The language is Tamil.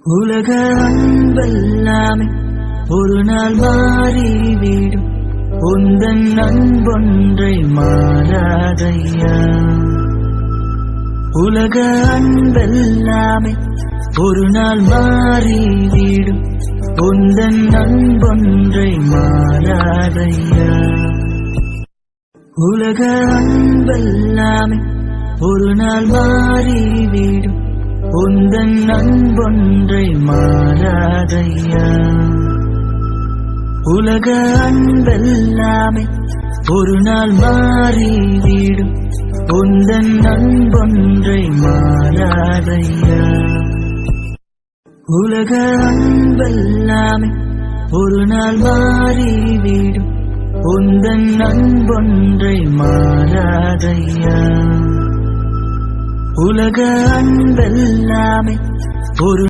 உலக அன்பெல்லாமே ஒரு நாள் மாறிவிடும். உந்தன் அன்பொன்றை மாறாதையா. உலக அன்பெல்லாமே ஒரு நாள் மாறிவிடும். உந்தன் அன்பொன்றை மாறாதையா. உலக அன்பெல்லாமே ஒரு நாள் மாறிவிடும். உந்தன் அன்பொன்றை மாறாதையா. உலக அன்பெல்லாமே ஒரு நாள் மாறிவிடும். உந்தன் அன்பொன்றை மாறாதையா. உலக அன்பெல்லாமே ஒரு நாள் மாறிவிடும். உந்தன் அன்பொன்றை மாறாதையா. உலக அன்பெல்லாமே ஒரு